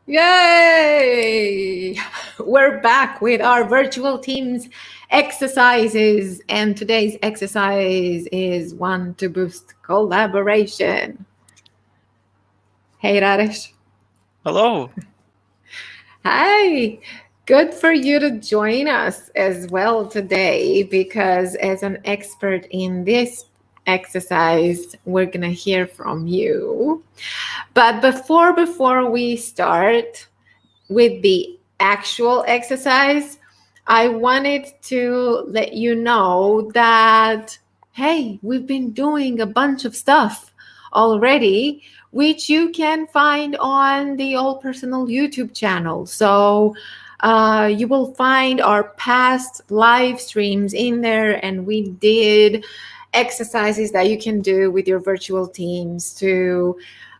Yay! We're back with our virtual teams exercises, and today's exercise is one to boost collaboration. Hey, Raresh. Hello. Hi. Good for you to join us as well today because, as an expert in this exercise, we're going to hear from you. But before we start, with the actual exercise, I wanted to let you know that, hey, we've been doing a bunch of stuff already, which you can find on the All Personal YouTube channel. So you will find our past live streams in there, and we did exercises that you can do with your virtual teams to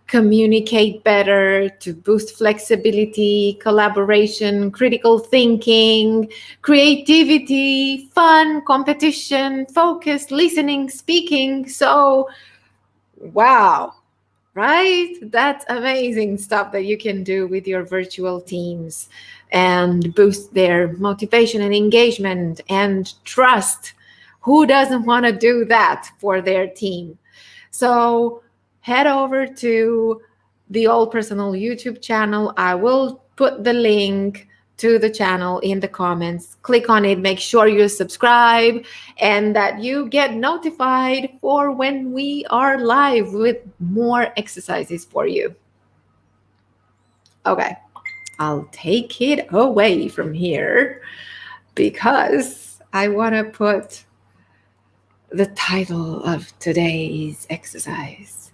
communicate better, to boost flexibility, collaboration, critical thinking, creativity, fun, competition, focus, listening, speaking. So, wow, right? That's amazing stuff that you can do with your virtual teams and boost their motivation and engagement and trust. Who doesn't want to do that for their team? So head over to the All Personal YouTube channel. I will put the link to the channel in the comments. Click on it, make sure you subscribe, and that you get notified for when we are live with more exercises for you. Okay, I'll take it away from here because I want to put the title of today's exercise,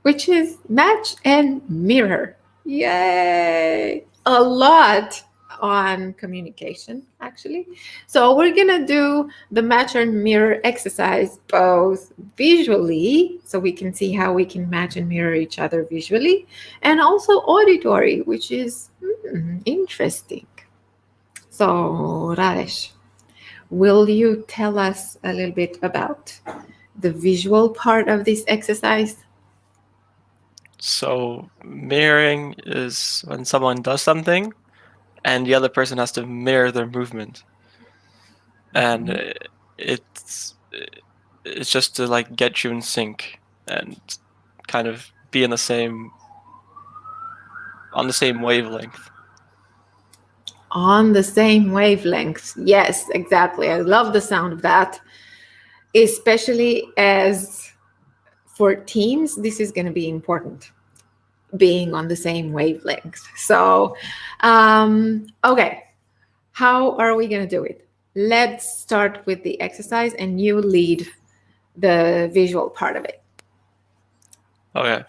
which is match and mirror. Yay! A lot on communication, actually. So we're gonna do the match and mirror exercise both visually, so we can see how we can match and mirror each other visually, and also auditory, which is interesting. So, Raresh, will you tell us a little bit about the visual part of this exercise? So, mirroring is when someone does something and the other person has to mirror their movement. And it's just to like get you in sync and kind of be on the same wavelength. On the same wavelength. Yes, exactly. I love the sound of that, especially as for teams, this is going to be important, being on the same wavelength. So, okay, how are we going to do it? Let's start with the exercise and you lead the visual part of it. Okay.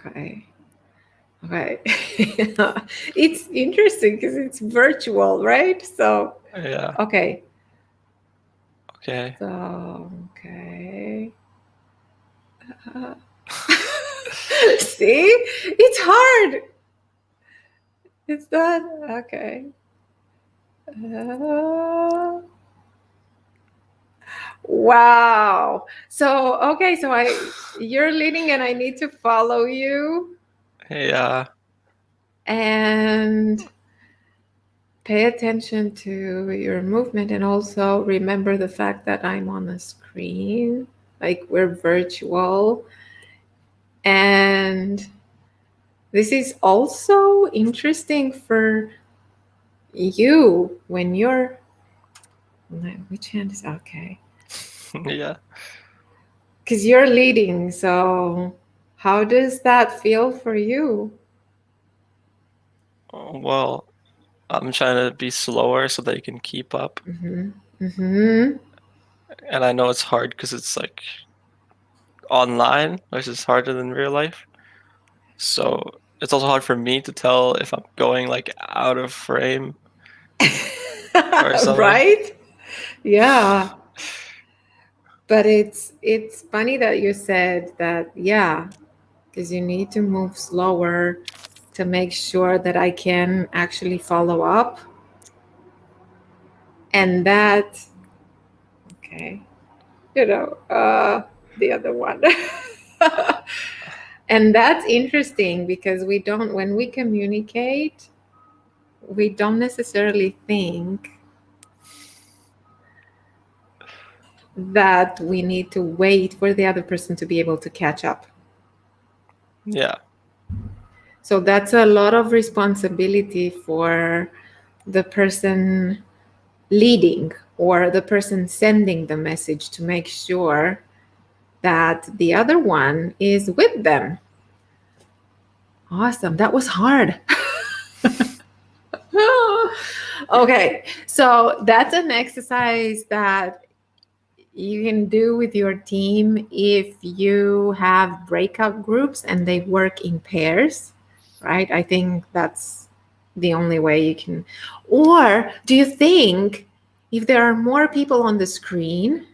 Okay. Okay. It's interesting because it's virtual, right? So, Yeah. okay. Okay. So, okay. See? It's hard. It's not. Okay. Wow. So, okay, so you're leading and I need to follow you Yeah. and pay attention to your movement and also remember the fact that I'm on the screen, like we're virtual. And this is also interesting for you when you're, which hand is okay? Yeah. Because you're leading, so how does that feel for you? Well, I'm trying to be slower so they can keep up. And I know it's hard because it's like online, which is harder than real life. So it's also hard for me to tell if I'm going like out of frame or something. Right? Yeah. But it's funny that you said that, yeah, because you need to move slower to make sure that I can actually follow up. And that, okay, the other one. And that's interesting because when we communicate, we don't necessarily think that we need to wait for the other person to be able to catch up. Yeah. So that's a lot of responsibility for the person leading or the person sending the message to make sure that the other one is with them. Awesome. That was hard. Okay. So that's an exercise that you can do with your team if you have breakout groups and they work in pairs, right? I think that's the only way you can. Or do you think if there are more people on the screen,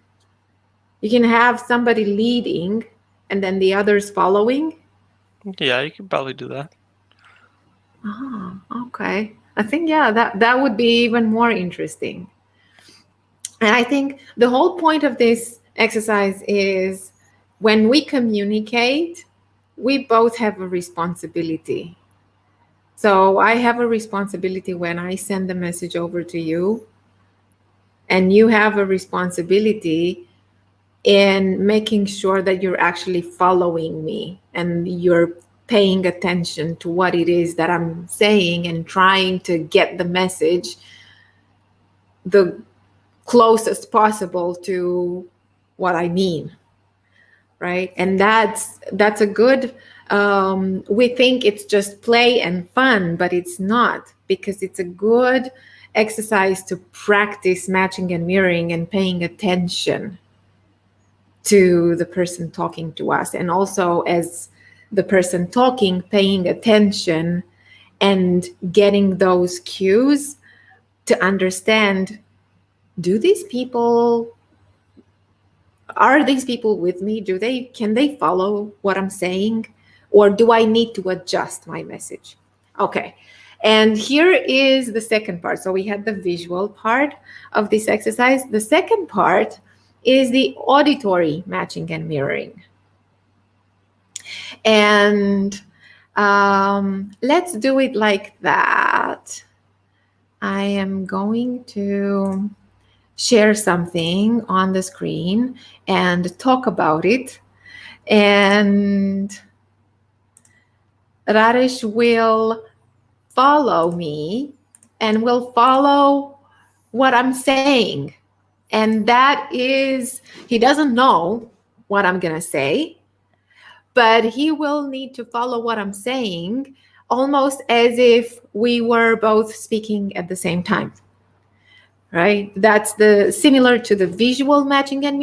you can have somebody leading and then the others following? Yeah, you can probably do that. Oh, okay. I think, yeah, that would be even more interesting. And I think the whole point of this exercise is when we communicate, we both have a responsibility. So I have a responsibility when I send the message over to you, and you have a responsibility in making sure that you're actually following me and you're paying attention to what it is that I'm saying and trying to get the message the closest possible to what I mean, right? And that's a good. We think it's just play and fun, but it's not, because it's a good exercise to practice matching and mirroring and paying attention to the person talking to us, and also as the person talking, paying attention and getting those cues to understand, are these people with me? Can they follow what I'm saying? Or do I need to adjust my message? Okay. And here is the second part. So we had the visual part of this exercise. The second part is the auditory matching and mirroring. And let's do it like that. I am going to share something on the screen and talk about it. And Rares will follow me and will follow what I'm saying. And that is, he doesn't know what I'm going to say, but he will need to follow what I'm saying almost as if we were both speaking at the same time. Right? That's similar to the visual matching and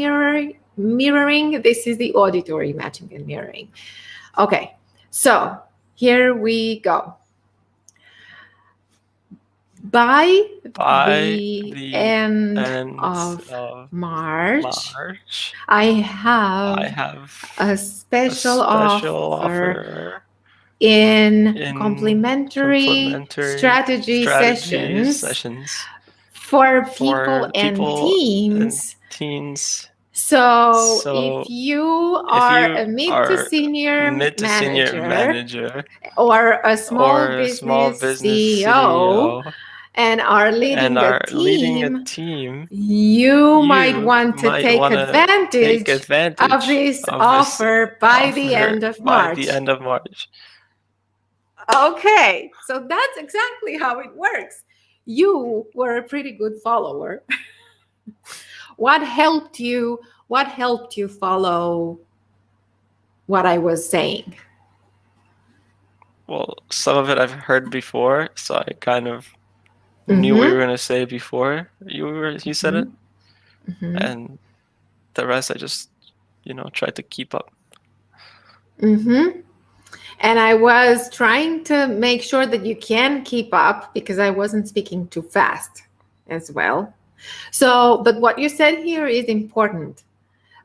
mirroring. This is the auditory matching and mirroring. Okay, so here we go. By the end of March, I have a special offer in complementary strategy sessions for people and teams. So if you are a mid to senior manager or a small business CEO and are leading a team, you might want to take advantage of this offer by the end of March. Okay, so that's exactly how it works. You were a pretty good follower. What helped you follow what I was saying? Well, some of it I've heard before, so I kind of knew what you were going to say before you said it. And the rest I just, tried to keep up. And I was trying to make sure that you can keep up because I wasn't speaking too fast as well. So, but what you said here is important.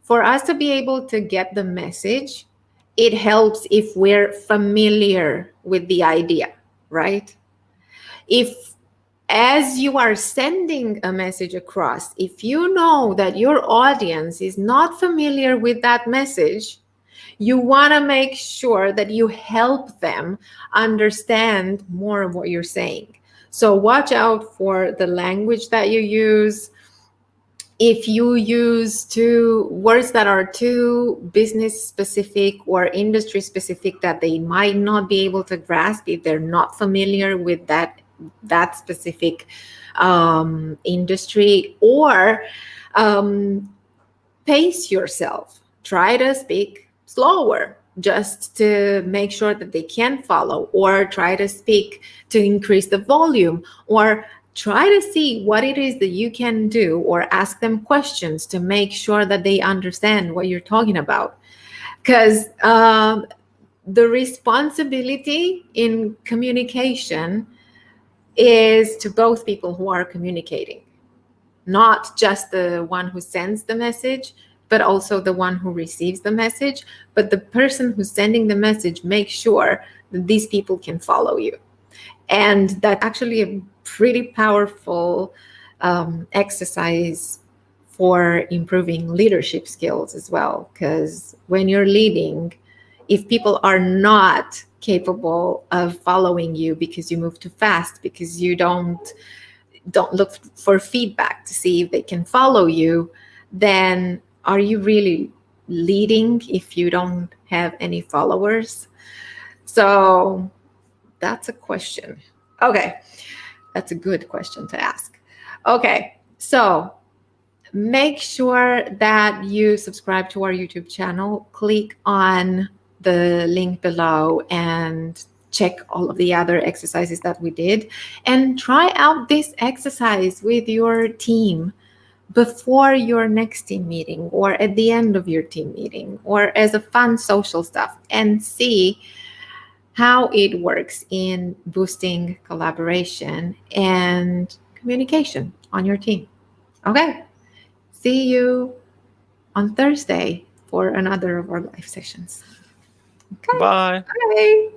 For us to be able to get the message, it helps if we're familiar with the idea, right? If as you are sending a message across, if you know that your audience is not familiar with that message, You want to make sure that you help them understand more of what you're saying. So watch out for the language that you use. If you use two words that are too business specific or industry specific that they might not be able to grasp if they're not familiar with that specific industry, or um, pace yourself. Try to speak slower just to make sure that they can follow, or try to speak to increase the volume, or try to see what it is that you can do, or ask them questions to make sure that they understand what you're talking about. Because the responsibility in communication is to both people who are communicating, not just the one who sends the message, but also the one who receives the message. But the person who's sending the message, make sure that these people can follow you. And that's actually a pretty powerful exercise for improving leadership skills as well. Because when you're leading, if people are not capable of following you because you move too fast, because you don't look for feedback to see if they can follow you, then are you really leading if you don't have any followers? So that's a question. Okay, that's a good question to ask. Okay, so make sure that you subscribe to our YouTube channel. Click on the link below and check all of the other exercises that we did, and try out this exercise with your team before your next team meeting, or at the end of your team meeting, or as a fun social stuff, and see how it works in boosting collaboration and communication on your team. Okay, see you on Thursday for another of our live sessions. Okay, Bye. bye.